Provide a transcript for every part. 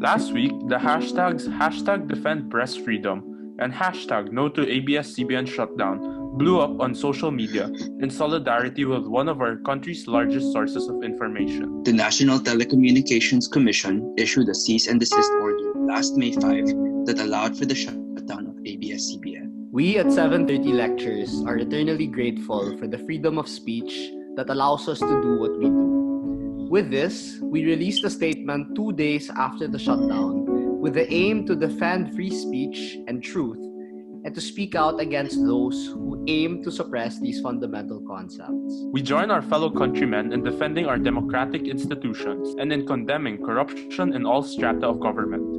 Last week, the hashtags #DefendPressFreedom and #No to ABS-CBN shutdown blew up on social media in solidarity with one of our country's largest sources of information. The National Telecommunications Commission issued a cease and desist order last May 5 that allowed for the shutdown of ABS-CBN. We at 730 Lectures are eternally grateful for the freedom of speech that allows us to do what we do. With this, we released a statement 2 days after the shutdown with the aim to defend free speech and truth and to speak out against those who aim to suppress these fundamental concepts. We join our fellow countrymen in defending our democratic institutions and in condemning corruption in all strata of government.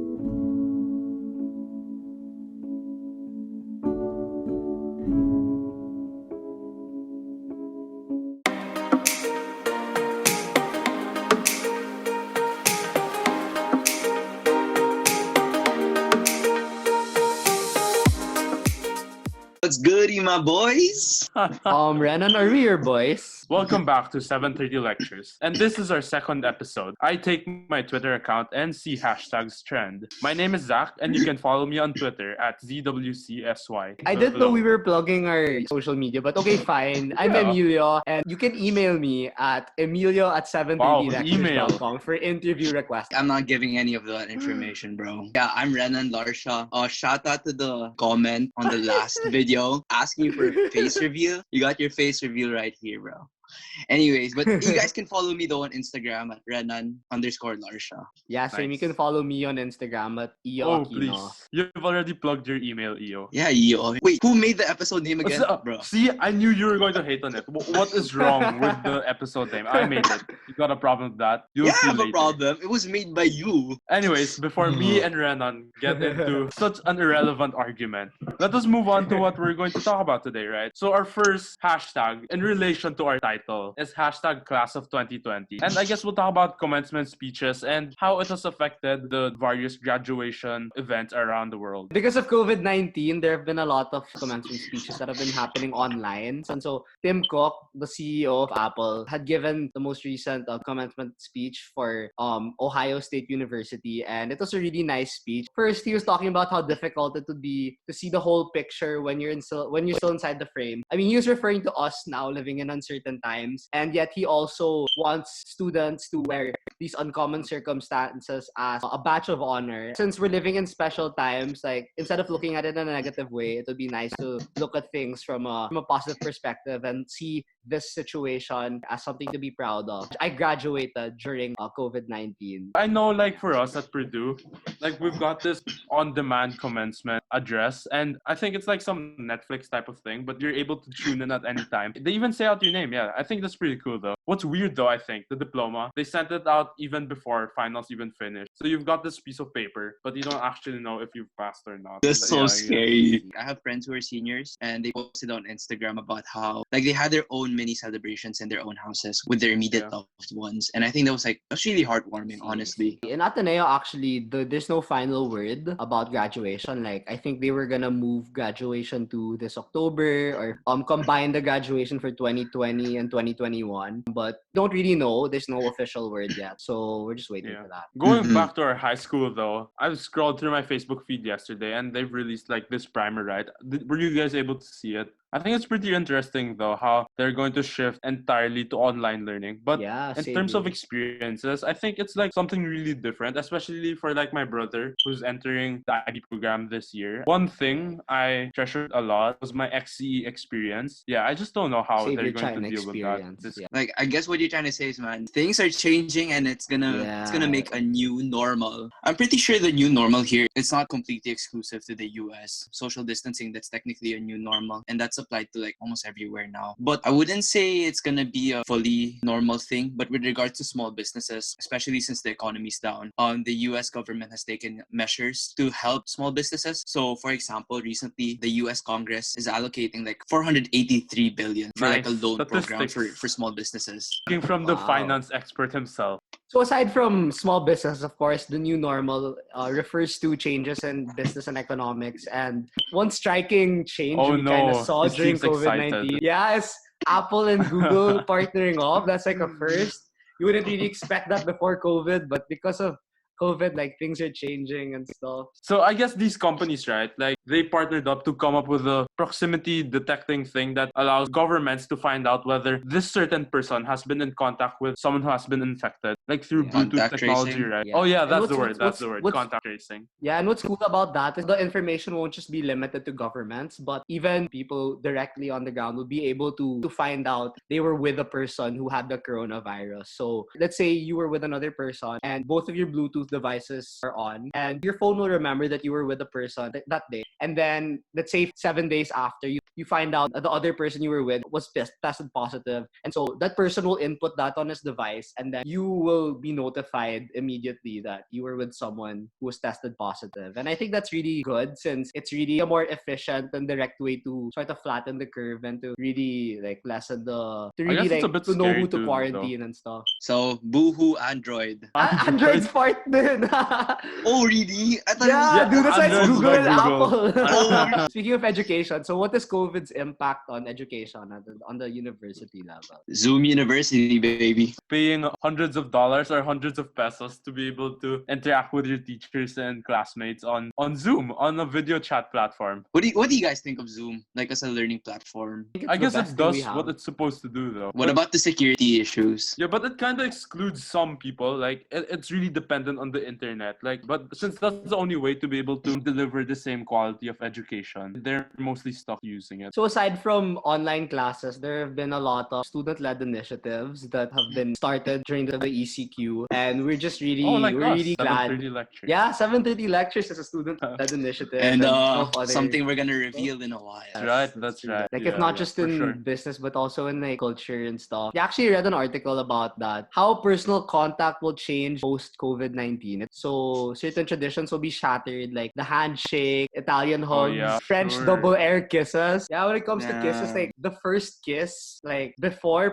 What's goody, my boys? Renan, are we your boys? Welcome back to 730 Lectures, and this is our second episode. I take my Twitter account and see hashtags trend. My name is Zach, and you can follow me on Twitter at ZWCSY. I didn't know we were plugging our social media, but okay, fine. I'm Emilio, and you can email me at emilio@730lectures.com for interview requests. I'm not giving any of that information, bro. Yeah, I'm Renan Larsha. Shout out to the comment on the last video asking for a face reveal. You got your face reveal right here, bro. Anyways, but you guys can follow me though on Instagram at Renan_Larsha. Yeah, same. Nice. You can follow me on Instagram at Iyo Oh, Aquino. please. You've already plugged your email, Iyo. Yeah, yo. Wait, who made the episode name again, bro? See, I knew you were going to hate on it. What is wrong with the episode name? I made it. You got a problem with that? You'll see I have later. a problem. It was made by you. Anyways, before me and Renan get into such an irrelevant argument, let us move on to what we're going to talk about today, right? So our first hashtag in relation to our title is #Class of 2020. And I guess we'll talk about commencement speeches and how it has affected the various graduation events around the world. Because of COVID-19, there have been a lot of commencement speeches that have been happening online. And so Tim Cook, the CEO of Apple, had given the most recent commencement speech for Ohio State University. And it was a really nice speech. First, he was talking about how difficult it would be to see the whole picture when you're still inside the frame. I mean, he was referring to us now living in uncertain times. And yet he also wants students to wear these uncommon circumstances as a badge of honor. Since we're living in special times, like instead of looking at it in a negative way, it would be nice to look at things from a positive perspective and see this situation as something to be proud of. I graduated during COVID-19. I know, like, for us at Purdue, like, we've got this on-demand commencement address, and I think it's like some Netflix type of thing, but you're able to tune in at any time. They even say out your name. Yeah, I think that's pretty cool, though. What's weird, though, I think, the diploma, they sent it out even before finals even finished. So you've got this piece of paper, but you don't actually know if you've passed or not. That's so Yeah, scary. I have friends who are seniors and they posted on Instagram about how like they had their own mini celebrations in their own houses with their immediate loved ones. And I think that's really heartwarming, honestly. In Ateneo, actually, there's no final word about graduation. Like, I think they were gonna move graduation to this October or combine the graduation for 2020 and 2021. But don't really know. There's no official word yet. So we're just waiting for that. Going back to our high school, though, I scrolled through my Facebook feed yesterday and they've released like this primer, right? Were you guys able to see it? I think it's pretty interesting, though, how they're going to shift entirely to online learning. But in terms of experiences, I think it's like something really different, especially for like my brother who's entering the IB program this year. One thing I treasured a lot was my XCE experience. Yeah, I just don't know how they're going to deal with that. Like, I guess what you're trying to say is, man, things are changing and it's gonna make a new normal. I'm pretty sure the new normal here, it's not completely exclusive to the US. Social distancing, that's technically a new normal. And that's applied to like almost everywhere now. But I wouldn't say it's gonna be a fully normal thing. But with regards to small businesses, especially since the economy's down, the US government has taken measures to help small businesses. So for example, recently the US Congress is allocating like $483 billion for like a loan program for small businesses. Speaking from the finance expert himself. So aside from small business, of course, the new normal refers to changes in business and economics. And one striking change we kind of saw during COVID-19. Yeah, is Apple and Google partnering up. That's like a first. You wouldn't really expect that before COVID, but because of COVID, like things are changing and stuff. So I guess these companies, right, like they partnered up to come up with a proximity detecting thing that allows governments to find out whether this certain person has been in contact with someone who has been infected, like through Bluetooth Contact technology, tracing. right? Yeah. Oh yeah, And that's the word. That's the word. Contact tracing. Yeah, and what's cool about that is the information won't just be limited to governments, but even people directly on the ground will be able to find out they were with a person who had the coronavirus. So let's say you were with another person and both of your Bluetooth devices are on, and your phone will remember that you were with a person that day. And then let's say 7 days after, you find out that the other person you were with was tested positive. And so that person will input that on his device, and then you will be notified immediately that you were with someone who was tested positive. And I think that's really good, since it's really a more efficient and direct way to sort of flatten the curve and to really like lessen to I really guess it's a like bit to know scary who to too, quarantine and stuff. So, boohoo Android. Android's part din. Oh, really? I thought Yeah, it was dude, that's why it's Android's Google by and Google. Apple. Speaking of education, so what is COVID's impact on education on the university level? Zoom University, baby. Paying hundreds of dollars or hundreds of pesos to be able to interact with your teachers and classmates on Zoom, on a video chat platform. What do you guys think of Zoom, like as a learning platform? I guess best it thing we does what have. it's supposed to do, though. What But- about the security issues? Yeah, but it kind of excludes some people. Like, it's really dependent on the internet. Like, but since that's the only way to be able to deliver the same quality of education, they're mostly stuck using it. So aside from online classes, there have been a lot of student-led initiatives that have been started during the ECQ, and we're just really Oh, like we're us, really glad. 7:30 lecture. Yeah, 7:30 lectures is a student-led initiative, And other something we're gonna reveal in a while. That's right. That's true. right. Like, Yeah, if not yeah, just for in sure. business, but also in like culture and stuff. I actually read an article about that. How personal contact will change post COVID-19. So certain traditions will be shattered, like the handshake, Italian Oh, hugs, yeah, French sure. double air kisses. Yeah, when it comes to kisses, Yeah. like the first kiss, like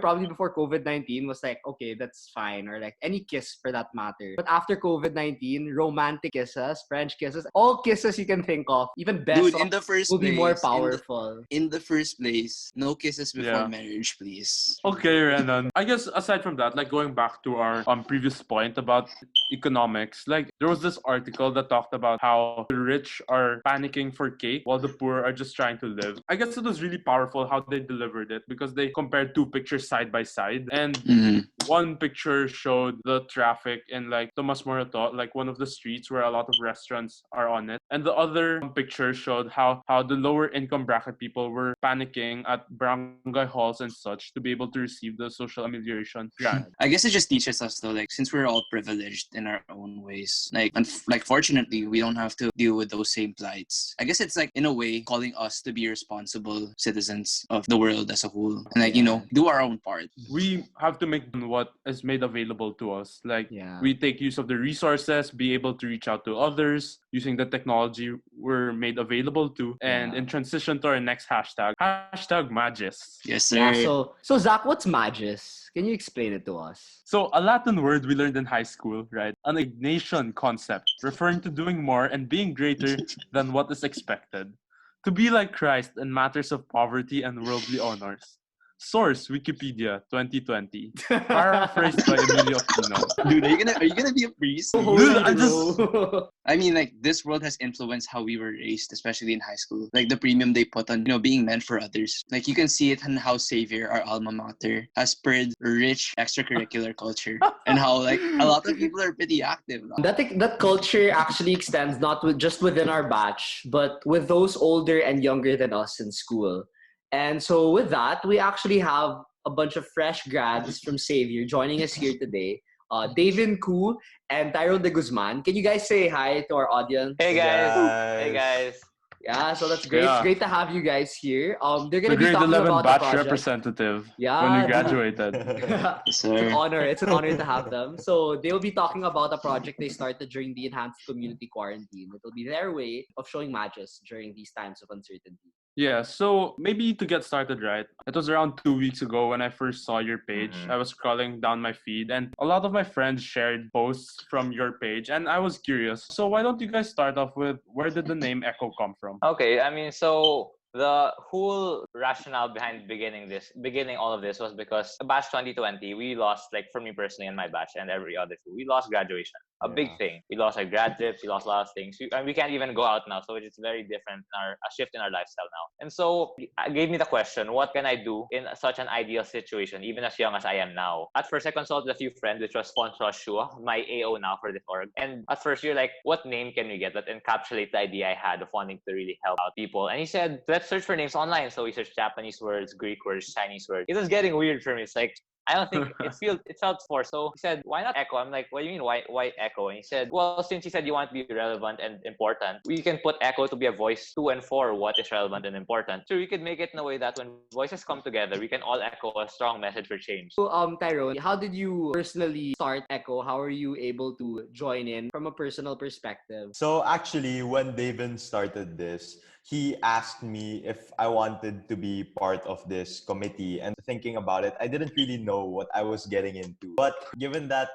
probably before COVID-19 was like, okay, that's fine, or like any kiss for that matter. But after COVID-19, romantic kisses, French kisses, all kisses you can think of, even best Dude, in the first will be more place, powerful. in the first place, no kisses before Yeah. marriage, please. Okay, Renan. I guess aside from that, like going back to our previous point about economics, like there was this article that talked about how the rich are panicking for cake while the poor are just trying to live. I guess it was really powerful how they delivered it, because they compared two pictures side by side, and one picture showed the traffic in like Tomas Morato, like one of the streets where a lot of restaurants are on it. And the other picture showed how the lower income bracket people were panicking at barangay halls and such to be able to receive the social amelioration grant. I guess it just teaches us though, like since we're all privileged in our own ways, like like fortunately we don't have to deal with those same plights. I guess it's like in a way calling us to be responsible citizens of the world as a whole, and like do our own part. We have to make what is made available to us. Like Yeah. we take use of the resources, be able to reach out to others using the technology we're made available to, and in transition to our next hashtag Magis. Yes, sir. Yeah, so Zach, what's Magis? Can you explain it to us? So, a Latin word we learned in high school, right? An ignition concept, referring to doing more and being greater than what is expected. To be like Christ in matters of poverty and worldly honors. Source Wikipedia 2020. Paraphrased by Emilio Aquino. Dude, are you gonna be a priest? Dude, I just I mean, like this world has influenced how we were raised, especially in high school. Like the premium they put on, being meant for others. Like you can see it in how Xavier, our alma mater, has spurred rich extracurricular culture, and how like a lot of people are pretty active. That culture actually extends not just within our batch, but with those older and younger than us in school. And so with that, we actually have a bunch of fresh grads from Xavier joining us here today. Davin Koo and Tyrone de Guzman. Can you guys say hi to our audience? Hey guys. Hey guys. Yeah, so that's great. Yeah. It's great to have you guys here. They're the gonna be grade talking 11 about the batch project. representative Yeah, when we dude. graduated. It's an honor. It's an honor to have them. So they'll be talking about a project they started during the enhanced community quarantine. It'll be their way of showing matches during these times of uncertainty. Yeah, so maybe to get started, right? It was around 2 weeks ago when I first saw your page. Mhm. I was scrolling down my feed and a lot of my friends shared posts from your page and I was curious. So why don't you guys start off with where did the name Echo come from? Okay, I mean, so the whole rationale behind beginning all of this was because batch 2020, we lost, like for me personally and my batch and every other school, we lost graduation. a big thing. We lost our grad trips, we lost a lot of things. And we can't even go out now. So it's very different, a shift in our lifestyle now. And so it gave me the question, what can I do in such an ideal situation, even as young as I am now? At first, I consulted a few friends, which was Fontra Shua, my AO now for this org. And at first, you're like, what name can we get that encapsulate the idea I had of wanting to really help out people? And he said, let's search for names online. So we searched Japanese words, Greek words, Chinese words. It was getting weird for me. It's like, I don't think it felt forced. So he said, why not Echo? I'm like, what do you mean, why Echo? And he said, well, since you said you want to be relevant and important, we can put Echo to be a voice to and for what is relevant and important. So we could make it in a way that when voices come together, we can all echo a strong message for change. So, Tyrone, how did you personally start Echo? How are you able to join in from a personal perspective? So actually, when Davin started this, he asked me if I wanted to be part of this committee. And thinking about it, I didn't really know what I was getting into. But given that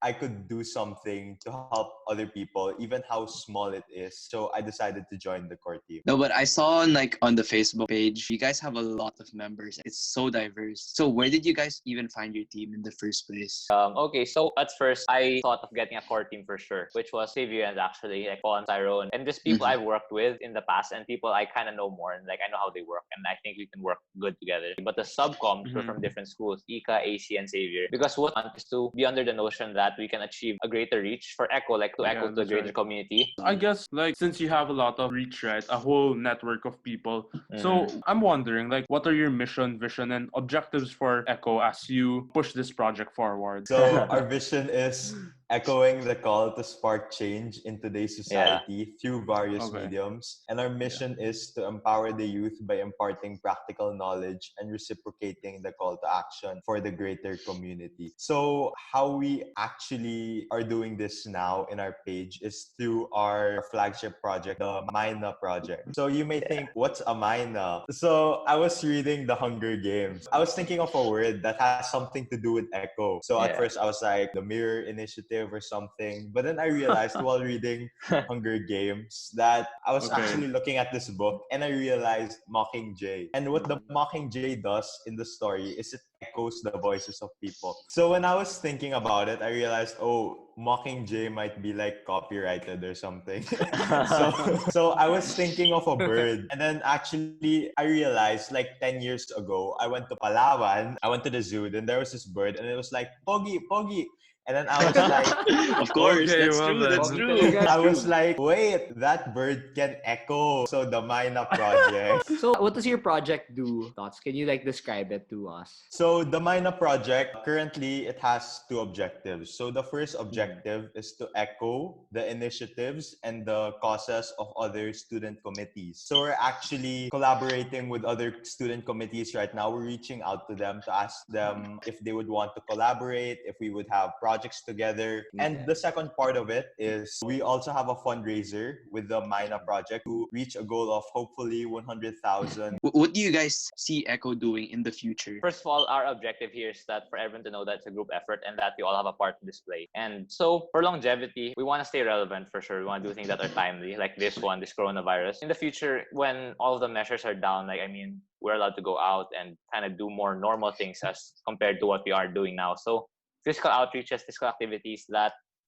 I could do something to help other people, even how small it is. So I decided to join the core team. No, but I saw on the Facebook page, you guys have a lot of members. It's so diverse. So where did you guys even find your team in the first place? Okay, so at first I thought of getting a core team for sure, which was Xavier and actually like Paul and Tyrone, and just people I've worked with in the past and people I kind of know more and like I know how they work and I think we can work good together. But the subcoms were from different schools, Ika, AC, and Xavier, because what I want is to be under the notion that we can achieve a greater reach for Echo, like to echo to a greater community. I guess like since you have a lot of reach, right, a whole network of people. So I'm wondering like what are your mission, vision, and objectives for Echo as you push this project forward? So our vision is echoing the call to spark change in today's society through various mediums. And our mission is to empower the youth by imparting practical knowledge and reciprocating the call to action for the greater community. So how we actually are doing this now in our page is through our flagship project, the Mina project. So you may think, what's a Mina? So I was reading the Hunger Games. I was thinking of a word that has something to do with echo. So at first I was like, the Mirror Initiative or something. But then I realized while reading Hunger Games that I was actually looking at this book and I realized Mockingjay. And what the Mockingjay does in the story is it echoes the voices of people. So when I was thinking about it, I realized, Mockingjay might be like copyrighted or something. so I was thinking of a bird. And then actually I realized like 10 years ago, I went to Palawan, I went to the zoo, and there was this bird and it was like, Pogi, Pogi. And then I was like, of course, that's true. I was like, wait, that bird can echo. So the Mina project. So what does your project do, Tots? Can you like describe it to us? So the Mina project, currently it has two objectives. So the first objective is to echo the initiatives and the causes of other student committees. So we're actually collaborating with other student committees right now. We're reaching out to them to ask them if they would want to collaborate, if we would have projects together. And the second part of it is we also have a fundraiser with the Mina project to reach a goal of hopefully 100,000. What do you guys see Echo doing in the future? First of all, our objective here is that for everyone to know that it's a group effort and that we all have a part to display. And so for longevity, we want to stay relevant for sure. We want to do things that are timely, like this coronavirus. In the future, when all of the measures are down, we're allowed to go out and kind of do more normal things as compared to what we are doing now. So physical outreaches, physical activities,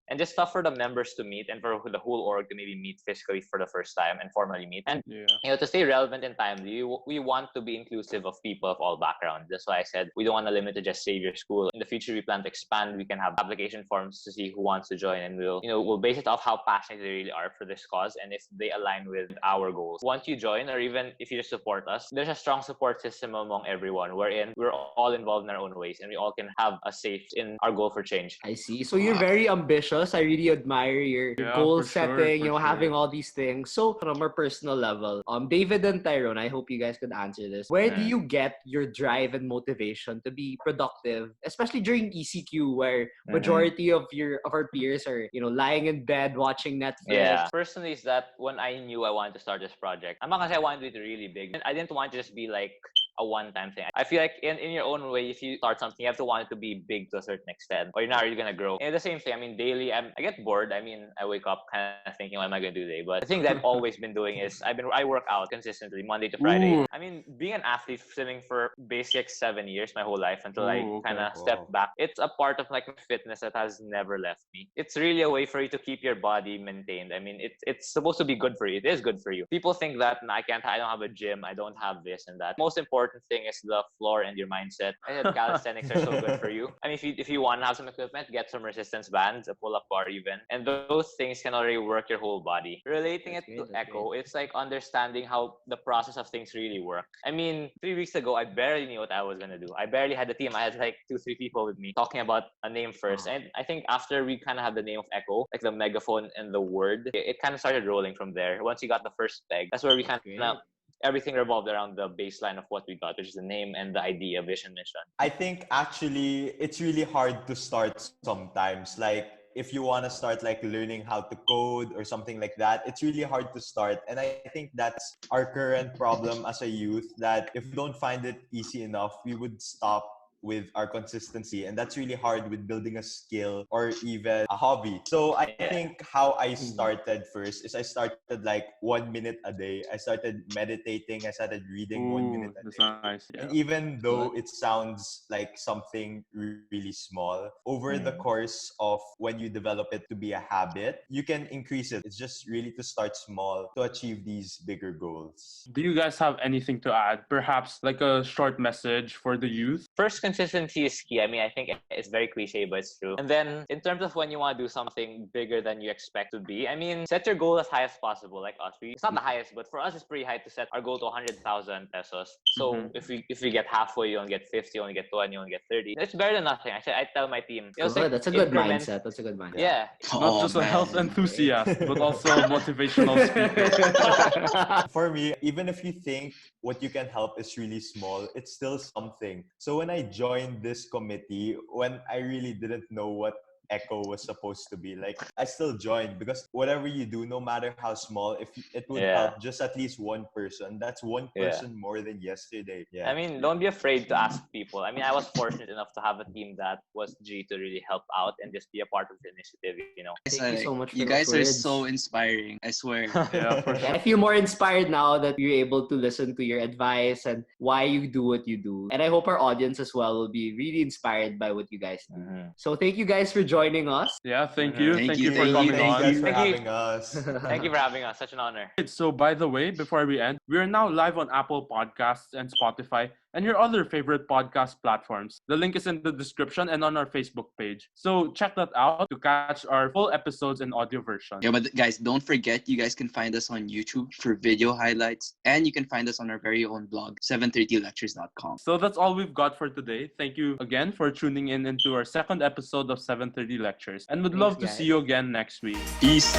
and just stuff for the members to meet and for the whole org to maybe meet physically for the first time and formally meet. And to stay relevant and timely, we want to be inclusive of people of all backgrounds. That's why I said we don't want to limit to just Xavier School. In the future, we plan to expand. We can have application forms to see who wants to join, and we'll base it off how passionate they really are for this cause and if they align with our goals. Once you join, or even if you just support us, there's a strong support system among everyone, wherein we're all involved in our own ways and we all can have a safe in our goal for change. I see. So you're very ambitious. I really admire your goal setting, having all these things. So from a personal level, David and Tyrone, I hope you guys could answer this. Where do you get your drive and motivation to be productive, especially during ECQ, where majority of our peers are, lying in bed watching Netflix? Yeah. Personally, is that when I knew I wanted to start this project, I'm not gonna say I wanted to do it really big. I didn't want to just be like a one-time thing. I feel like in your own way, if you start something, you have to want it to be big to a certain extent, or you're not really gonna grow. And the same thing. I mean, daily, I get bored. I mean, I wake up kind of thinking, what am I gonna do today? But the thing that I've always been doing is I work out consistently Monday to Friday. Ooh. I mean, being an athlete, swimming for basic 7 years, my whole life until I Ooh, kind of okay. stepped back. It's a part of like my fitness that has never left me. It's really a way for you to keep your body maintained. I mean, it's supposed to be good for you. It is good for you. People think that I don't have a gym, I don't have this and that. Most important thing is the floor and your mindset. I said calisthenics are so good for you. I mean, if you want to have some equipment, get some resistance bands, a pull-up bar even, and those things can already work your whole body. Relating it to Echo, it's like understanding how the process of things really work. I mean, 3 weeks ago, I barely knew what I was gonna do. I barely had a team. I had like 2-3 people with me talking about a name first, and I think after we kind of had the name of Echo, like the megaphone and the word, it kind of started rolling from there. Once you got the first peg, that's where we kind of everything revolved around the baseline of what we got, which is the name and the idea, vision, mission. I think actually it's really hard to start sometimes. Like if you want to start like learning how to code or something like that, it's really hard to start. And I think that's our current problem as a youth, that if we don't find it easy enough, we would stop with our consistency, and that's really hard with building a skill or even a hobby. So I think how I started first is I started like 1 minute a day. I started meditating. I started reading 1 minute a That's day. nice. Yeah. And even though it sounds like something really small, over the course of when you develop it to be a habit, you can increase it. It's just really to start small to achieve these bigger goals. Do you guys have anything to add? Perhaps like a short message for the youth? First, consistency is key. I mean, I think it's very cliche, but it's true. And then, in terms of when you want to do something bigger than you expect to be, I mean, set your goal as high as possible. Like us, it's not the highest, but for us, it's pretty high to set our goal to 100,000 pesos. So if we get halfway, you only get 50, you only get 20, you only get 30. It's better than nothing. Actually, I tell my team, That's a good mindset. That's a good mindset. Yeah. Not just a health enthusiast, but also a motivational speaker. For me, even if you think what you can help is really small, it's still something. So when I joined this committee, when I really didn't know what Echo was supposed to be, like I still joined, because whatever you do, no matter how small, if it would help just at least one person, that's one person more than yesterday. I mean, don't be afraid to ask people. I mean, I was fortunate enough to have a team that was G to really help out and just be a part of the initiative, you know. Thank you so much for you guys are words. so inspiring, I swear. Yeah, for sure. I feel more inspired now that you're able to listen to your advice and why you do what you do. And I hope our audience as well will be really inspired by what you guys do. So thank you guys for joining us. Yeah, thank you. Thank Thank you, you for thank coming you, on. Thank you for Thank you. having us. Thank you for having us. Such an honor. So, by the way, before we end, we are now live on Apple Podcasts and Spotify and your other favorite podcast platforms. The link is in the description and on our Facebook page. So check that out to catch our full episodes in audio version. Yeah, but guys, don't forget, you guys can find us on YouTube for video highlights, and you can find us on our very own blog, 730lectures.com. So that's all we've got for today. Thank you again for tuning in into our second episode of 730 Lectures. And would love to see you again next week. Peace.